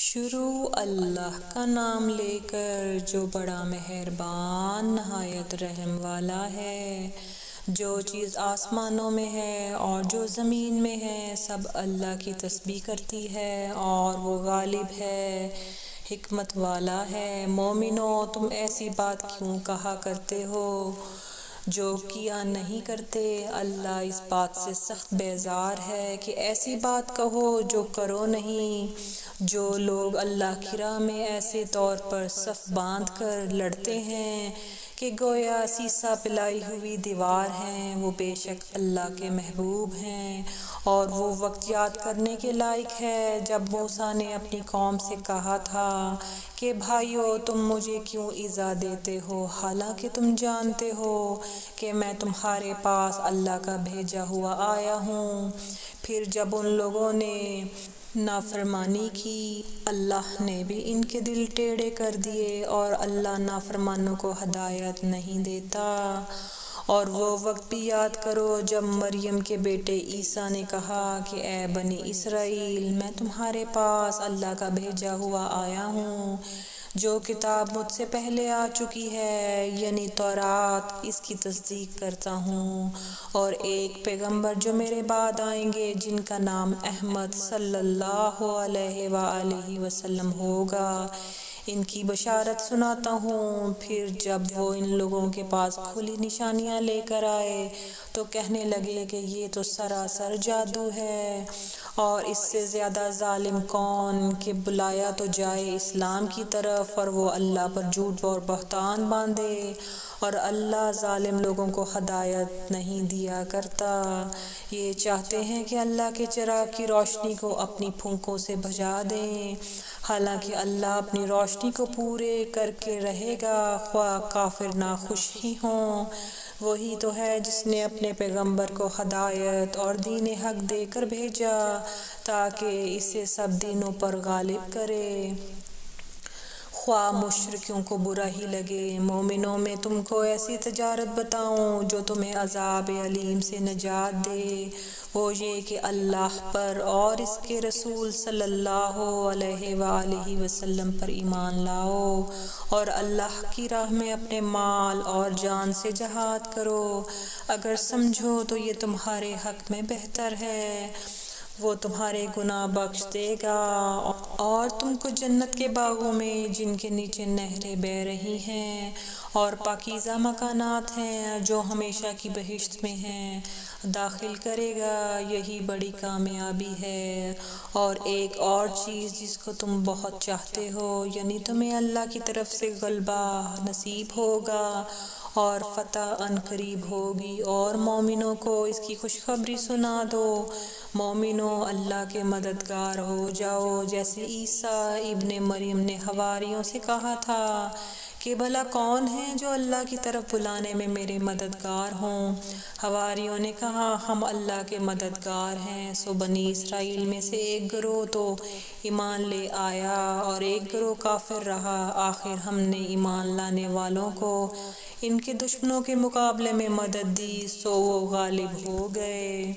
شروع اللہ کا نام لے کر جو بڑا مہربان نہایت رحم والا ہے۔ جو چیز آسمانوں میں ہے اور جو زمین میں ہے سب اللہ کی تسبیح کرتی ہے اور وہ غالب ہے، حکمت والا ہے۔ مومنو، تم ایسی بات کیوں کہا کرتے ہو جو کیا نہیں کرتے؟ اللہ اس بات سے سخت بیزار ہے کہ ایسی بات کہو جو کرو نہیں۔ جو لوگ اللہ کی راہ میں ایسے طور پر صف باندھ کر لڑتے ہیں کہ گویا سیسہ پلائی ہوئی دیوار ہیں، وہ بے شک اللہ کے محبوب ہیں۔ اور وہ وقت یاد کرنے کے لائق ہے جب موسیٰ نے اپنی قوم سے کہا تھا کہ بھائیو، تم مجھے کیوں ایذا دیتے ہو حالانکہ تم جانتے ہو کہ میں تمہارے پاس اللہ کا بھیجا ہوا آیا ہوں۔ پھر جب ان لوگوں نے نافرمانی کی، اللہ نے بھی ان کے دل ٹیڑھے کر دیے اور اللہ نافرمانوں کو ہدایت نہیں دیتا۔ اور وہ وقت بھی یاد کرو جب مریم کے بیٹے عیسیٰ نے کہا کہ اے بنی اسرائیل، میں تمہارے پاس اللہ کا بھیجا ہوا آیا ہوں، جو کتاب مجھ سے پہلے آ چکی ہے یعنی تورات، اس کی تصدیق کرتا ہوں، اور ایک پیغمبر جو میرے بعد آئیں گے جن کا نام احمد صلی اللہ علیہ وآلہ وسلم ہوگا، ان کی بشارت سناتا ہوں۔ پھر جب وہ ان لوگوں کے پاس کھلی نشانیاں لے کر آئے تو کہنے لگے کہ یہ تو سراسر جادو ہے، اور اس سے زیادہ ظالم کون کہ بلایا تو جائے اسلام کی طرف اور وہ اللہ پر جھوٹ اور بہتان باندھے، اور اللہ ظالم لوگوں کو ہدایت نہیں دیا کرتا۔ یہ چاہتے ہیں کہ اللہ کے چراغ کی روشنی کو اپنی پھونکوں سے بجھا دیں، حالانکہ اللہ اپنی روشنی کو پورے کر کے رہے گا خواہ کافر ناخوش ہی ہوں۔ وہی تو ہے جس نے اپنے پیغمبر کو ہدایت اور دین حق دے کر بھیجا تاکہ اسے سب دینوں پر غالب کرے، خواہ مشرکوں کو برا ہی لگے۔ مومنوں، میں تم کو ایسی تجارت بتاؤں جو تمہیں عذاب علیم سے نجات دے، وہ یہ کہ اللہ پر اور اس کے رسول صلی اللہ علیہ وآلہ وسلم پر ایمان لاؤ، اور اللہ کی راہ میں اپنے مال اور جان سے جہاد کرو، اگر سمجھو تو یہ تمہارے حق میں بہتر ہے، وہ تمہارے گناہ بخش دے گا اور تم کو جنت کے باغوں میں جن کے نیچے نہریں بہہ رہی ہیں اور پاکیزہ مکانات ہیں جو ہمیشہ کی بہشت میں ہیں، داخل کرے گا۔ یہی بڑی کامیابی ہے۔ اور ایک اور چیز جس کو تم بہت چاہتے ہو، یعنی تمہیں اللہ کی طرف سے غلبہ نصیب ہوگا اور فتح عنقریب ہوگی، اور مومنوں کو اس کی خوشخبری سنا دو۔ مومنوں، اللہ کے مددگار ہو جاؤ، جیسے عیسیٰ ابن مریم نے حواریوں سے کہا تھا کہ بھلا کون ہے جو اللہ کی طرف بلانے میں میرے مددگار ہوں؟ حواریوں نے کہا، ہم اللہ کے مددگار ہیں۔ سو بنی اسرائیل میں سے ایک گروہ تو ایمان لے آیا اور ایک گروہ کافر رہا، آخر ہم نے ایمان لانے والوں کو ان کے دشمنوں کے مقابلے میں مدد دی، سو وہ غالب ہو گئے۔